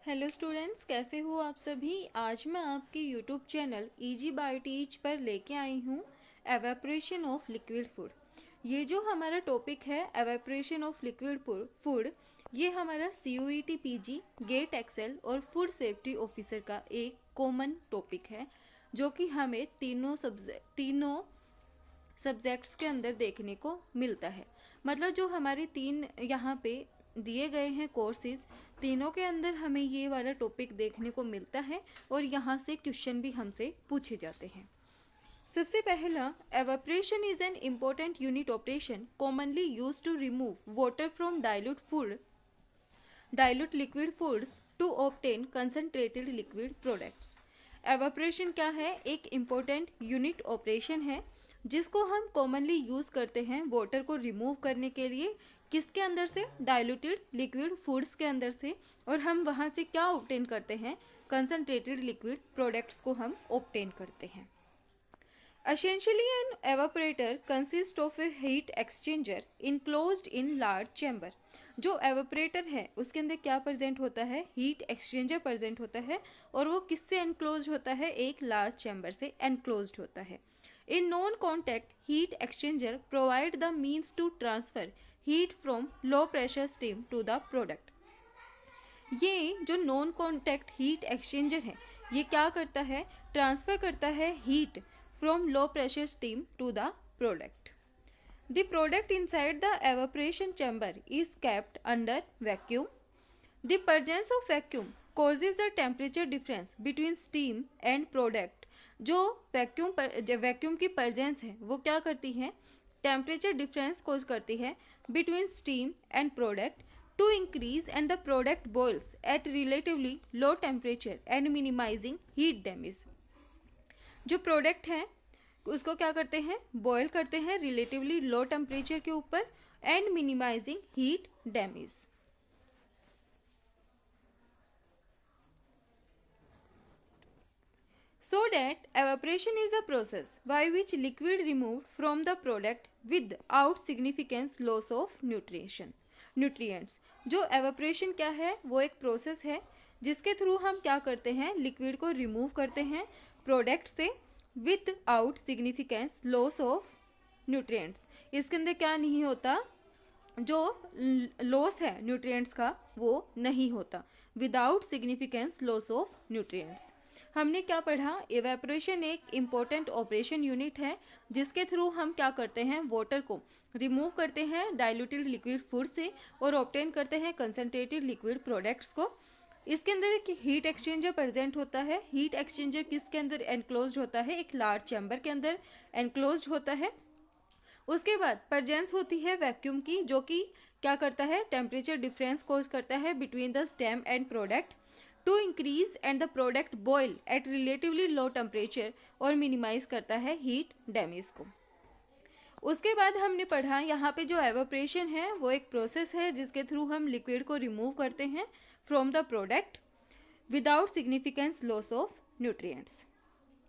Hello students, कैसे हो आप सभी। आज मैं आपके YouTube channel easy bio teach पर लेके आई हूँ एवेपोरेशन ऑफ लिक्विड फूड। ये जो हमारा टॉपिक है एवेपोरेशन ऑफ लिक्विड फूड, ये हमारा CUET PG, गेट एक्सेल और फूड सेफ्टी ऑफिसर का एक कॉमन टॉपिक है जो कि हमें तीनों सब्जेक्ट्स के अंदर देखने को मिलता है। मतलब जो हमारे तीन यहाँ पे दिए गए हैं कोर्सेज, तीनों के अंदर हमें ये वाला टॉपिक देखने को मिलता है और यहाँ से क्वेश्चन भी हमसे पूछे जाते हैं। सबसे पहला, evaporation is an important unit operation commonly use to remove water from dilute liquid foods to obtain concentrated liquid products. Evaporation क्या है? एक इम्पोर्टेंट यूनिट ऑपरेशन है जिसको हम कॉमनली यूज़ करते हैं वाटर को रिमूव करने के लिए। किसके अंदर से? डाइल्यूटेड लिक्विड फूड्स के अंदर से। और हम वहाँ से क्या ऑब्टेन करते हैं? कंसनट्रेटेड लिक्विड प्रोडक्ट्स को हम ऑब्टेन करते हैं। Essentially, an evaporator consists of a heat exchanger enclosed in large chamber. जो एवापोरेटर है उसके अंदर क्या प्रेजेंट होता है? हीट एक्सचेंजर प्रेजेंट होता है। और वो किससे एनक्लोज होता है? एक लार्ज चैम्बर से एनक्लोज होता है। In non contact heat exchanger provide the means to transfer heat from low pressure steam to the product. ये जो नॉन कॉन्टैक्ट हीट एक्सचेंजर है, ये क्या करता है? ट्रांसफर करता है heat from low pressure steam to the product. The product inside the evaporation chamber is kept under vacuum. The presence of vacuum causes a temperature difference between steam and product. जो vacuum की presence है वो क्या करती है? Temperature difference कोज करती है between steam and product to increase and the product boils at relatively low temperature and minimizing heat damage. जो प्रोडक्ट है उसको क्या करते हैं? बॉयल करते हैं रिलेटिवली लो टेम्परेचर के ऊपर and minimizing heat damage. So that evaporation is the process by which liquid removed from the product without significant loss of nutrients. जो evaporation क्या है? वो एक प्रोसेस है जिसके थ्रू हम क्या करते हैं? लिक्विड को रिमूव करते हैं प्रोडक्ट से without significance loss of nutrients. इसके अंदर क्या नहीं होता? जो लॉस है न्यूट्रिएंट्स का वो नहीं होता। Without significance loss of nutrients. हमने क्या पढ़ा? इवेपोरेशन एक इम्पोर्टेंट ऑपरेशन यूनिट है जिसके थ्रू हम क्या करते हैं? वाटर को रिमूव करते हैं डाइल्यूटेड लिक्विड फूड से और ऑब्टेन करते हैं कंसनट्रेटेड लिक्विड प्रोडक्ट्स को। इसके अंदर एक हीट एक्सचेंजर प्रेजेंट होता है। हीट एक्सचेंजर किसके अंदर एनक्लोज्ड होता है? एक लार्ज चैम्बर के अंदर एनक्लोज्ड होता है। उसके बाद प्रेजेंस होती है वैक्यूम की, जो कि क्या करता है? टेम्परेचर डिफरेंस कॉज करता है between the stem and product to increase and the product boil at relatively low temperature और मिनिमाइज करता है हीट डैमेज को। उसके बाद हमने पढ़ा यहाँ पे जो एवापोरेशन है वो एक प्रोसेस है जिसके थ्रू हम लिक्विड को रिमूव करते हैं from the product without significance loss of nutrients.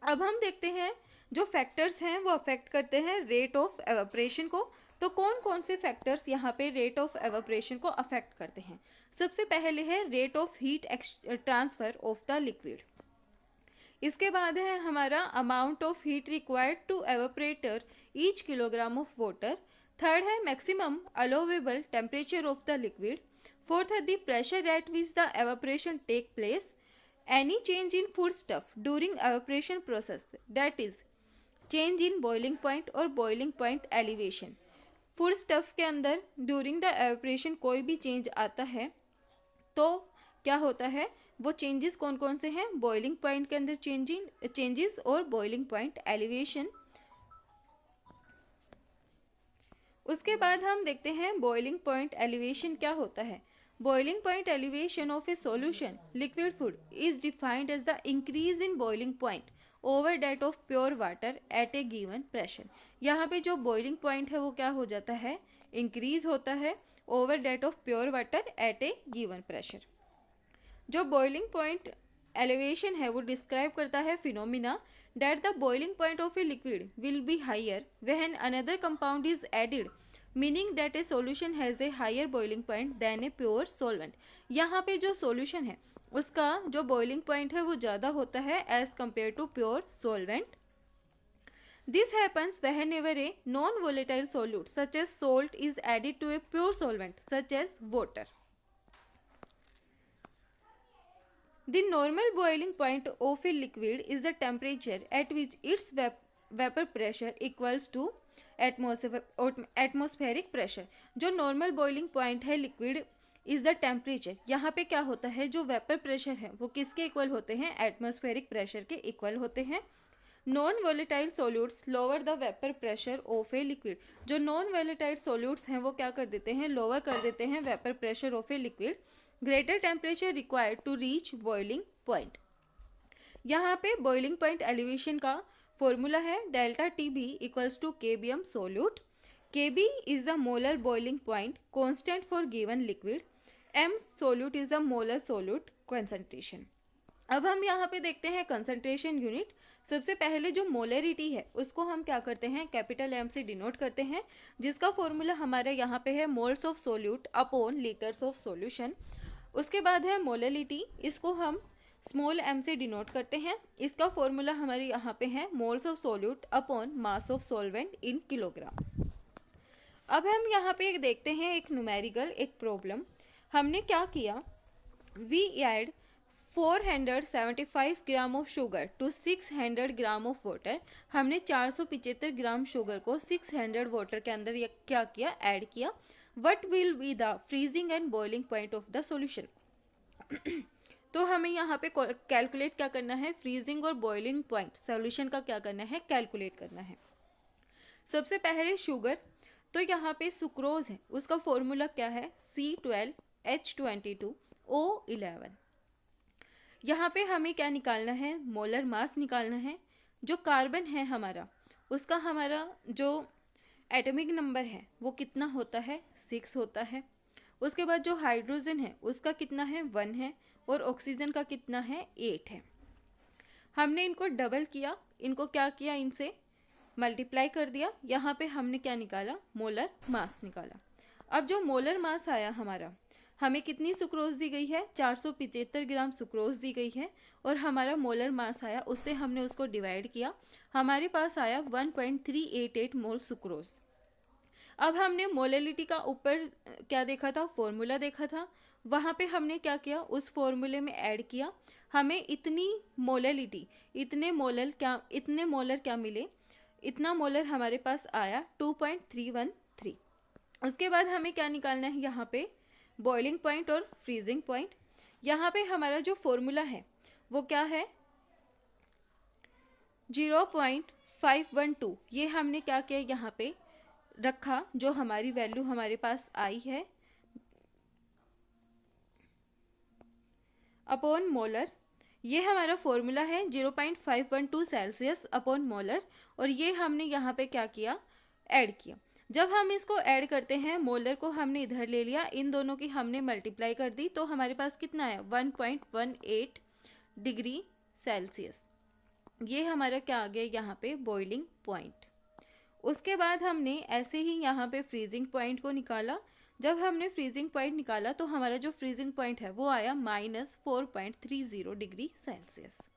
अब हम देखते हैं जो फैक्टर्स हैं वो अफेक्ट करते हैं रेट ऑफ एवापोरेशन को। तो कौन कौन से फैक्टर्स यहाँ पे रेट ऑफ एवापोरेशन को अफेक्ट करते हैं? सबसे पहले है rate of heat transfer of the liquid. इसके बाद है हमारा amount of heat required to evaporator each kilogram of water. Third है maximum allowable temperature of the liquid. Fourth है the pressure at which the evaporation take place. Any change in foodstuff during evaporation process, that is change in boiling point और boiling point elevation. Food stuff के अंदर during the evaporation कोई भी change आता है तो क्या होता है? वो चेंजेस कौन कौन से हैं? बॉइलिंग पॉइंट के अंदर चेंजेस और बॉइलिंग पॉइंट एलिवेशन। उसके बाद हम देखते हैं बॉइलिंग पॉइंट एलिवेशन क्या होता है। Boiling point elevation of a solution liquid food is defined as the increase in boiling point over that of pure water at a given pressure. यहाँ पे जो बॉइलिंग पॉइंट है वो क्या हो जाता है? इंक्रीज होता है over that of pure water at a given pressure. जो बॉइलिंग पॉइंट एलिवेशन है वो डिस्क्राइब करता है phenomena that the boiling point of a liquid will be higher when another compound is added, meaning that a solution has a higher boiling point than a pure solvent. यहाँ पे जो solution है उसका जो boiling point है वो ज़्यादा होता है as compare to pure solvent. This happens whenever a non-volatile solute such as salt is added to a pure solvent such as water. The normal boiling point of a liquid is the temperature at which its vapor pressure equals to atmospheric pressure. जो normal boiling point है liquid is the temperature, यहाँ पे क्या होता है, जो vapour pressure है वो किसके इक्वल होते हैं, एटमॉस्फेरिक प्रेशर के इक्वल होते हैं। Non volatile solutes lower the vapour pressure of a liquid, जो नॉन वोलेटाइल सोल्यूट्स हैं वो क्या कर देते हैं, लोअर कर देते हैं vapour pressure of a liquid. Greater temperature required to reach boiling point. यहाँ पे बॉइलिंग पॉइंट एलिवेशन का फॉर्मूला है delta T B equals to K B M solute. Kb is the molar boiling point constant for given liquid. M solute is the molar solute concentration. अब हम यहाँ पे देखते हैं कंसंट्रेशन यूनिट। सबसे पहले जो मोलरिटी है उसको हम क्या करते हैं, कैपिटल एम से डिनोट करते हैं, जिसका फॉर्मूला हमारे यहाँ पे है moles of solute upon litres of solution. उसके बाद है मोलरिटी, इसको हम स्मॉल एम से डिनोट करते हैं, इसका फॉर्मूला हमारे यहाँ पे है moles of solute upon mass of solvent in kilogram. अब हम यहाँ पे देखते हैं एक न्यूमेरिकल, एक प्रॉब्लम। हमने क्या किया, we add 475 gram of sugar to 600 gram of water. हमने 475 ग्राम शुगर को 600 वाटर के अंदर क्या किया, ऐड किया। What will be the freezing and boiling point of the solution. तो हमें यहाँ पे कैलकुलेट क्या करना है, फ्रीजिंग और बॉइलिंग पॉइंट सॉल्यूशन का क्या करना है, कैलकुलेट करना है। सबसे पहले शुगर, तो यहाँ पे सुक्रोज है, उसका फॉर्मूला क्या है, C12H22O11। यहाँ पे हमें क्या निकालना है, मोलर मास निकालना है। जो कार्बन है हमारा, उसका हमारा जो एटॉमिक नंबर है वो कितना होता है, 6 होता है। उसके बाद जो हाइड्रोजन है उसका कितना है, 1 है, और ऑक्सीजन का कितना है, 8 है। हमने इनको डबल किया, इनको क्या किया, इनसे मल्टीप्लाई कर दिया। यहाँ पे हमने क्या निकाला, मोलर मास निकाला। अब जो मोलर मास आया हमारा, हमें कितनी सुक्रोज दी गई है, 475 ग्राम सुक्रोज दी गई है, और हमारा मोलर मास आया, उससे हमने उसको डिवाइड किया, हमारे पास आया 1.388 मोल सुक्रोज। अब हमने मोलरिटी का ऊपर क्या देखा था, फॉर्मूला देखा था, वहाँ पे हमने क्या किया, उस फॉर्मूले में ऐड किया। हमें इतनी मोलरिटी, इतने मोलर क्या मिले, इतना मोलर हमारे पास आया 2.313। उसके बाद हमें क्या निकालना है, यहाँ पे बॉइलिंग पॉइंट और फ्रीजिंग पॉइंट। यहाँ पे हमारा जो फॉर्मूला है वो क्या है, 0.512। ये हमने क्या किया, यहाँ पे रखा, जो हमारी वैल्यू हमारे पास आई है अपॉन मोलर। ये हमारा फॉर्मूला है 0.512 सेल्सियस अपॉन मोलर, और ये हमने यहाँ पे क्या किया, ऐड किया। जब हम इसको ऐड करते हैं, मोलर को हमने इधर ले लिया, इन दोनों की हमने मल्टीप्लाई कर दी, तो हमारे पास कितना है, 1.18 डिग्री सेल्सियस। ये हमारा क्या आ गया, यहाँ पे बॉइलिंग पॉइंट। उसके बाद हमने ऐसे ही यहाँ पे फ्रीजिंग पॉइंट को निकाला। जब हमने फ्रीजिंग पॉइंट निकाला तो हमारा जो फ्रीजिंग पॉइंट है वो आया -4.30 डिग्री सेल्सियस।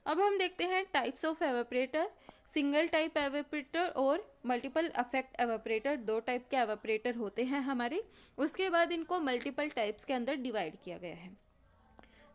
अब हम देखते हैं types of evaporator. Single type evaporator और मल्टीपल इफेक्ट एवापोरेटर, 2 टाइप के एवापोरेटर होते हैं हमारे। उसके बाद इनको मल्टीपल टाइप्स के अंदर डिवाइड किया गया है।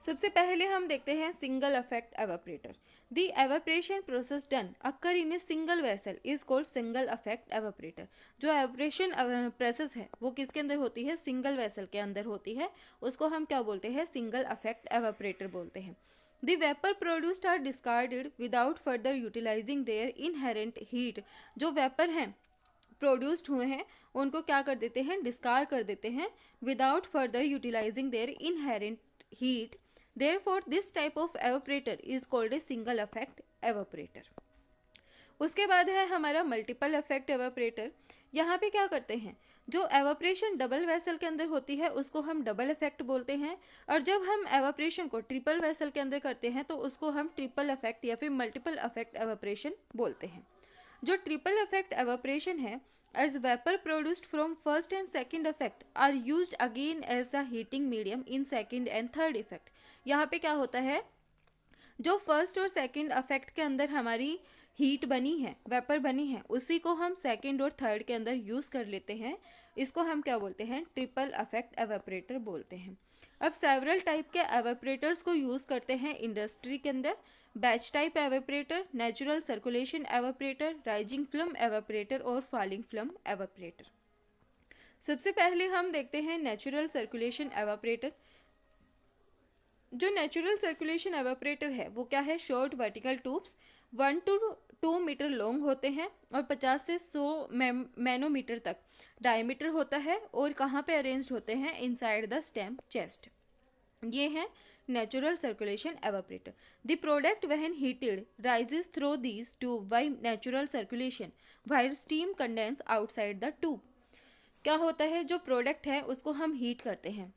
सबसे पहले हम देखते हैं single effect evaporator. The evaporation process done occur in a single vessel is called single effect evaporator. जो एवापोरेशन प्रोसेस है वो किसके अंदर होती है, सिंगल वेसल के अंदर होती है, उसको हम क्या बोलते हैं, सिंगल इफेक्ट एवापोरेटर बोलते हैं। The vapour produced are discarded without further utilizing their inherent heat. जो वेपर हैं प्रोड्यूस्ड हुए हैं उनको क्या कर देते हैं, डिस्कार्ड कर देते हैं, without further utilizing their inherent heat. Therefore, this type of evaporator is called a single effect evaporator. उसके बाद है हमारा मल्टीपल इफेक्ट एवापोरेटर। यहाँ पे क्या करते हैं, जो एवापोरेशन डबल वेसल के अंदर होती है उसको हम डबल इफेक्ट बोलते हैं, और जब हम एवापोरेशन को ट्रिपल वेसल के अंदर करते हैं तो उसको हम ट्रिपल इफेक्ट या फिर मल्टीपल इफेक्ट एवापोरेशन बोलते हैं। जो ट्रिपल इफेक्ट एवापोरेशन है as vapor produced from first and second effect are used again as the heating medium in second and third effect। यहाँ पे क्या होता है, जो फर्स्ट और सेकंड अफेक्ट के अंदर हमारी हीट बनी है, वेपर बनी है, उसी को हम सेकंड और थर्ड के अंदर यूज कर लेते हैं। इसको हम क्या बोलते हैं, ट्रिपल अफेक्ट एवेपोरेटर बोलते हैं। अब सेवरल टाइप के एवेपोरेटर्स को यूज करते हैं इंडस्ट्री के अंदर। Batch type evaporator, natural circulation evaporator, rising film evaporator और फॉलिंग फिल्म एवेपोरेटर। सबसे पहले हम देखते हैं नेचुरल सर्कुलेशन एवेपोरेटर। जो नेचुरल सर्कुलेशन एवेपोरेटर है वो क्या है, short vertical tubes 1 to 2 metre long होते हैं और 50 से 100 मैनोमीटर तक डायमीटर होता है और कहाँ पे अरेंज्ड होते हैं, इनसाइड द स्टेम चेस्ट। ये है natural circulation evaporator. The product when heated rises through these tube by natural circulation while steam condense outside the tube. क्या होता है, जो प्रोडक्ट है उसको हम हीट करते हैं।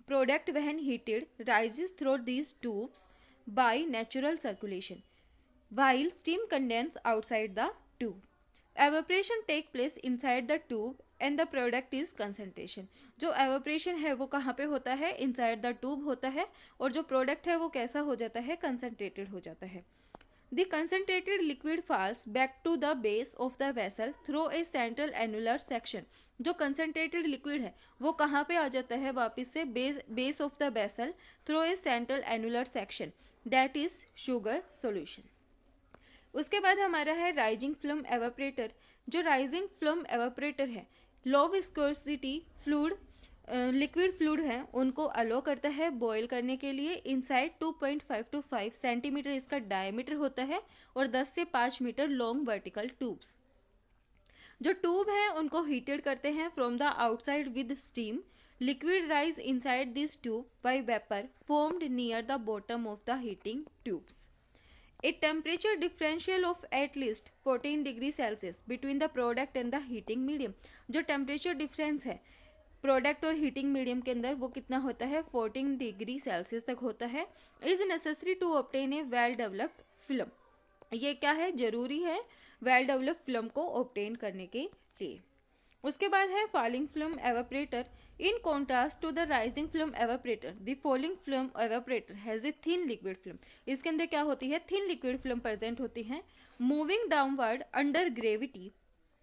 Product when heated rises through these tubes by natural circulation while steam condenses outside the tube. Evaporation take place inside the tube and the product is concentration। जो evaporation है वो कहाँ पे होता है, inside the tube होता है, और जो product है वो कैसा हो जाता है, concentrated हो जाता है। The concentrated liquid falls back to the base of the vessel through a central annular section। जो concentrated liquid है वो कहाँ पे आ जाता है, वापस से base of the vessel through a central annular section, that is sugar solution। उसके बाद हमारा है राइजिंग फिल्म एवेपोरेटर। जो राइजिंग फिल्म एवेपोरेटर है, low viscosity fluid liquid fluid है उनको अलो करता है बॉयल करने के लिए। इनसाइड 2.5 to 5 सेंटीमीटर इसका डायमीटर होता है और 10 से 5 मीटर लॉन्ग वर्टिकल ट्यूब्स। जो ट्यूब है उनको हीटेड करते हैं from the outside with steam. Liquid rise inside this tube bye vapour formed near the bottom of the heating tubes. A temperature differential of at least 14 degree Celsius between the product and the heating medium. जो temperature difference है product और heating medium के अंदर वो कितना होता है, 14 degree Celsius तक होता है। Is necessary to obtain a well developed film. ये क्या है, जरूरी है वेल डेवलप्ड फिल्म को ऑब्टेन करने के लिए। उसके बाद है falling film evaporator. In contrast to the rising film evaporator, the falling film evaporator has a thin liquid film. इसके अंदर क्या होती है, थिन लिक्विड फिल्म प्रेजेंट होती है, moving downward under gravity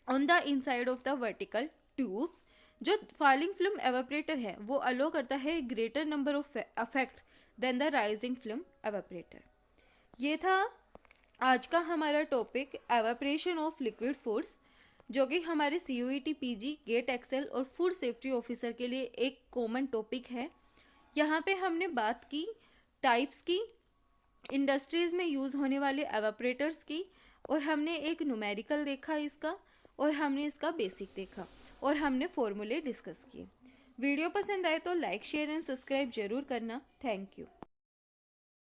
on the inside of the vertical tubes. जो falling film evaporator है वो अलो करता है greater number of affect than the rising film evaporator. ये था आज का हमारा topic evaporation of liquid foods, जो कि हमारे CUET PG गेट एक्सेल और फूड सेफ्टी ऑफिसर के लिए एक कॉमन टॉपिक है। यहाँ पे हमने बात की टाइप्स की, इंडस्ट्रीज में यूज़ होने वाले एवेपोरेटर्स की, और हमने एक न्यूमेरिकल देखा इसका, और हमने इसका बेसिक देखा, और हमने फॉर्मूले डिस्कस किए। वीडियो पसंद आए तो लाइक शेयर एंड सब्सक्राइब जरूर करना। Thank you.